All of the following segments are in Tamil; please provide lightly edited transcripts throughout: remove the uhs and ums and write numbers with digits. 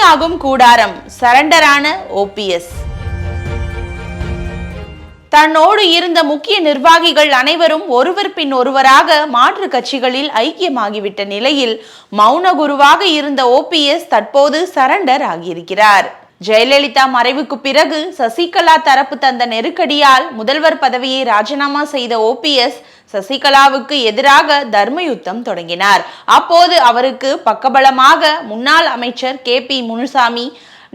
தீயாகும் கூடாரம், சரண்டரான ஓபிஎஸ். தன்னோடு இருந்த முக்கிய நிர்வாகிகள் அனைவரும் ஒருவர் பின் ஒருவராக மாற்று கட்சிகளில் ஐக்கியமாகிவிட்ட நிலையில் மௌன குருவாக இருந்த ஓபிஎஸ் தற்போது சரண்டர் ஆகியிருக்கிறார். ஜெயலலிதா மறைவுக்கு பிறகு சசிகலா தரப்பு தந்த நெருக்கடியால் முதல்வர் பதவியை ராஜினாமா செய்த ஓபிஎஸ் சசிகலாவுக்கு எதிராக தர்ம யுத்தம் தொடங்கினார். அப்போது அவருக்கு பக்கபலமாக முன்னாள் அமைச்சர் KP முனுசாமி,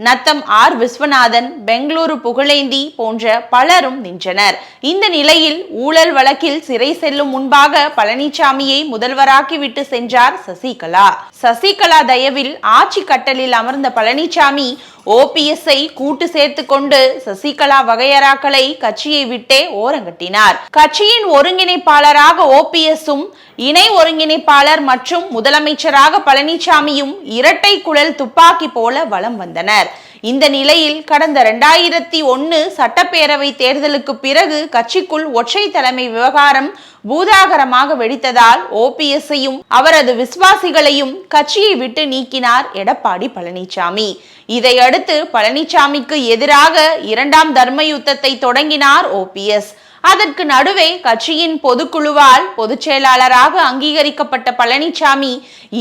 நத்தம் R விஸ்வநாதன், பெங்களூரு புகழேந்தி போன்ற பலரும் நின்றனர். இந்த நிலையில் ஊழல் வழக்கில் சிறை செல்லும் முன்பாக பழனிசாமியை முதல்வராக்கிவிட்டு சென்றார் சசிகலா. சசிகலா தயவில் ஆட்சி கட்டலில் அமர்ந்த பழனிசாமி ஓபிஎஸ்ஐ கூட்டு சேர்த்து கொண்டு சசிகலா வகையறாக்களை கட்சியை விட்டே ஓரங்கட்டினார். கட்சியின் ஒருங்கிணைப்பாளராக ஓபிஎஸ்ஸும் இணை ஒருங்கிணைப்பாளர் மற்றும் முதலமைச்சராக பழனிசாமியும் இரட்டை குழல் துப்பாக்கி போல வலம் வந்தனர். இந்த நிலையில் கடந்த 2001 சட்டப்பேரவை தேர்தலுக்கு பிறகு கட்சிக்குள் ஒற்றை தலைமை விவகாரம் பூதாகரமாக வெடித்ததால் ஓபிஎஸ்ஐயும் அவரது விசுவாசிகளையும் கட்சியை விட்டு நீக்கினார் எடப்பாடி பழனிசாமி. இதையடுத்து பழனிசாமிக்கு எதிராக இரண்டாம் தர்ம யுத்தத்தை தொடங்கினார் ஓபிஎஸ். அதற்கு நடுவே கட்சியின் பொதுக்குழுவால் பொதுச் செயலாளராக அங்கீகரிக்கப்பட்ட பழனிசாமி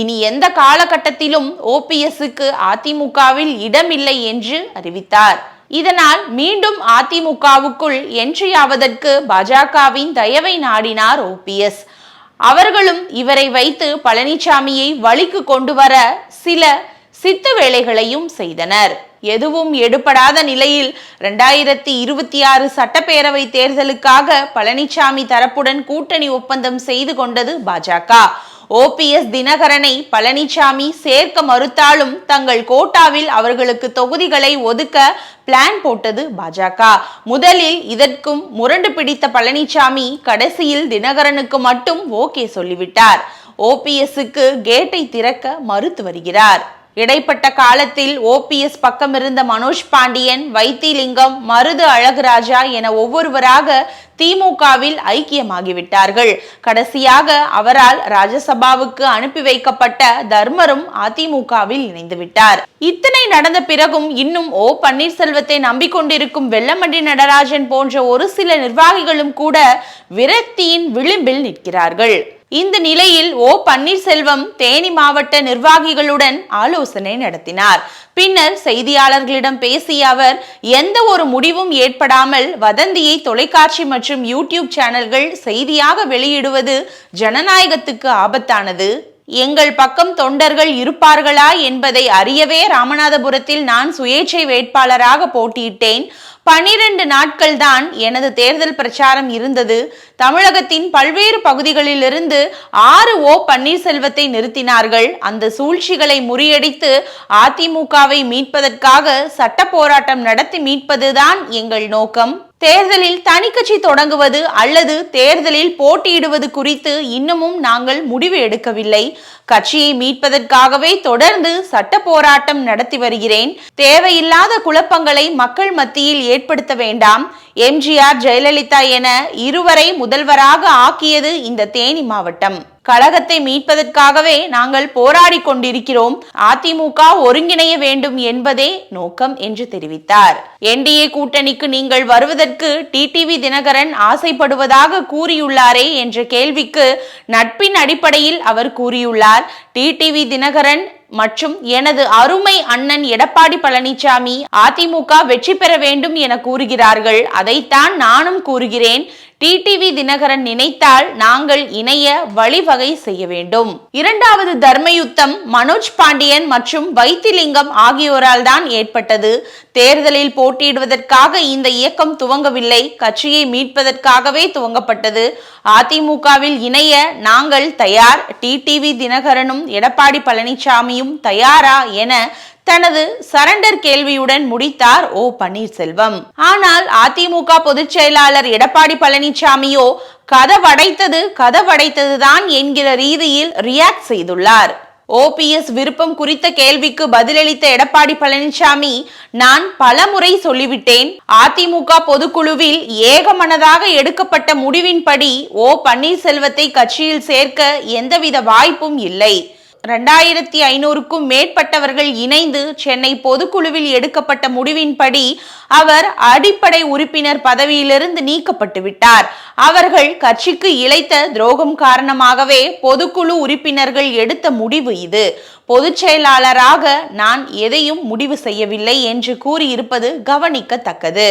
இனி எந்த காலகட்டத்திலும் ஓபிஎஸ்க்கு அதிமுகவில் இடமில்லை என்று அறிவித்தார். இதனால் மீண்டும் அதிமுகவுக்குள் என்ட்ரியாவதற்கு பாஜகவின் தயவை நாடினார் ஓபிஎஸ். அவர்களும் இவரை வைத்து பழனிசாமியை வழிக்கு கொண்டு வர சில சித்து வேலைகளையும் செய்தனர். எதுவும் எடுபடாத நிலையில் 2026 சட்டப்பேரவை தேர்தலுக்காக பழனிசாமி தரப்புடன் கூட்டணி ஒப்பந்தம் செய்து கொண்டது பாஜக. ஓபிஎஸ் தினகரனை பழனிசாமி சேர்க்க மறுத்தாலும் தங்கள் கோட்டாவில் அவர்களுக்கு தொகுதிகளை ஒதுக்க பிளான் போட்டது பாஜக. முதலில் இதற்கும் முரண்டு பிடித்த பழனிசாமி கடைசியில் தினகரனுக்கு மட்டும் ஓகே சொல்லிவிட்டார். ஓபிஎஸ்க்கு கேட்டை திறக்க மறுத்து வருகிறார். இடைப்பட்ட காலத்தில் ஓபிஎஸ் பக்கம் இருந்த மனோஜ் பாண்டியன், வைத்திலிங்கம், மருது அழகுராஜா என ஒவ்வொருவராக திமுகவில் ஐக்கியமாகிவிட்டார்கள். கடைசியாக அவரால் ராஜ்யசபாவுக்கு அனுப்பி வைக்கப்பட்ட தர்மரும் அதிமுகவில் இணைந்து விட்டார். இத்தனை நடந்த பிறகும் இன்னும் பன்னீர்செல்வத்தை நம்பிக்கொண்டிருக்கும் வெல்லமண்டி நடராஜன் போன்ற ஒரு சில நிர்வாகிகளும் கூட விரக்தியின் விளிம்பில் நிற்கிறார்கள். இந்த நிலையில் பன்னீர்செல்வம் தேனி மாவட்ட நிர்வாகிகளுடன் ஆலோசனை நடத்தினார். பின்னர் செய்தியாளர்களிடம் பேசிய அவர் எந்த ஒரு முடிவும் ஏற்படாமல் வதந்தியை தொலைக்காட்சி மற்றும் யூடியூப் சேனல்கள் செய்தியாக வெளியிடுவது ஜனநாயகத்துக்கு ஆபத்தானது. எங்கள் பக்கம் தொண்டர்கள் இருப்பார்களா என்பதை அறியவே ராமநாதபுரத்தில் நான் சுயேட்சை வேட்பாளராக போட்டியிட்டேன். 12 நாட்கள் தான் எனது தேர்தல் பிரச்சாரம் இருந்தது. தமிழகத்தின் பல்வேறு பகுதிகளிலிருந்து 6 பன்னீர்செல்வத்தை நிறுத்தினார்கள். அந்த சூழ்ச்சிகளை முறியடித்து அதிமுகவை மீட்பதற்காக சட்ட போராட்டம் நடத்தி மீட்பதுதான் எங்கள் நோக்கம். தேர்தலில் தனிக்கட்சி தொடங்குவது அல்லது தேர்தலில் போட்டியிடுவது குறித்து இன்னமும் நாங்கள் முடிவு எடுக்கவில்லை. கட்சியை மீட்பதற்காகவே தொடர்ந்து சட்ட போராட்டம் நடத்தி வருகிறேன். தேவையில்லாத குழப்பங்களை மக்கள் மத்தியில் ஏற்படுத்த வேண்டாம். எம்ஜிஆர், ஜெயலலிதா என இருவரை முதல்வராக ஆக்கியது இந்த தேனி மாவட்டம். கழகத்தை மீட்பதற்காகவே நாங்கள் போராடி கொண்டிருக்கிறோம். அதிமுக ஒருங்கிணைய வேண்டும் என்பதே நோக்கம் என்று தெரிவித்தார். என்டிஏ கூட்டணிக்கு நீங்கள் வருவதற்கு டிடிவி தினகரன் ஆசைப்படுவதாக கூறியுள்ளாரே என்ற கேள்விக்கு நட்பின் அடிப்படையில் அவர் கூறியுள்ளார். டிடிவி தினகரன் மற்றும் எனது அருமை அண்ணன் எடப்பாடி பழனிசாமி அதிமுக வெற்றி பெற வேண்டும் என கூறுகிறார்கள். அதைத்தான் நானும் கூறுகிறேன். டிடிவி தினகரன் நினைத்தால் நாங்கள் இணைய வழிவகை செய்ய வேண்டும். இரண்டாவது தர்ம யுத்தம் மனோஜ் பாண்டியன் மற்றும் வைத்திலிங்கம் ஆகியோரால் தான் ஏற்பட்டது. தேர்தலில் போட்டியிடுவதற்காக இந்த இயக்கம் துவங்கவில்லை. கட்சியை மீட்பதற்காகவே துவங்கப்பட்டது. அதிமுகவில் இணைய நாங்கள் தயார். டிடிவி தினகரனும் எடப்பாடி பழனிசாமியும் தயாரா என தனது சரண்டர் கேள்வியுடன் முடித்தார் பன்னீர்செல்வம். ஆனால் அதிமுக பொதுச் செயலாளர் எடப்பாடி பழனிசாமியோ கதவடைத்ததுதான் என்கிற ரீதியில் ரியாக்ட் செய்துள்ளார். ஓபிஎஸ் விருப்பம் குறித்த கேள்விக்கு பதிலளித்த எடப்பாடி பழனிசாமி, நான் பலமுறை சொல்லிவிட்டேன். அதிமுக பொதுக்குழுவில் ஏகமனதாக எடுக்கப்பட்ட முடிவின்படி பன்னீர்செல்வத்தை கட்சியில் சேர்க்க எந்தவித வாய்ப்பும் இல்லை. 2500க்கும் மேற்பட்டவர்கள் இணைந்து சென்னை பொதுக்குழுவில் எடுக்கப்பட்ட முடிவின்படி அவர் அடிப்படை உறுப்பினர் பதவியிலிருந்து நீக்கப்பட்டு விட்டார். அவர்கள் கட்சிக்கு இழைத்த துரோகம் காரணமாகவே பொதுக்குழு உறுப்பினர்கள் எடுத்த முடிவு இது. பொதுச் செயலாளராக நான் எதையும் முடிவு செய்யவில்லை என்று கூறியிருப்பது கவனிக்கத்தக்கது.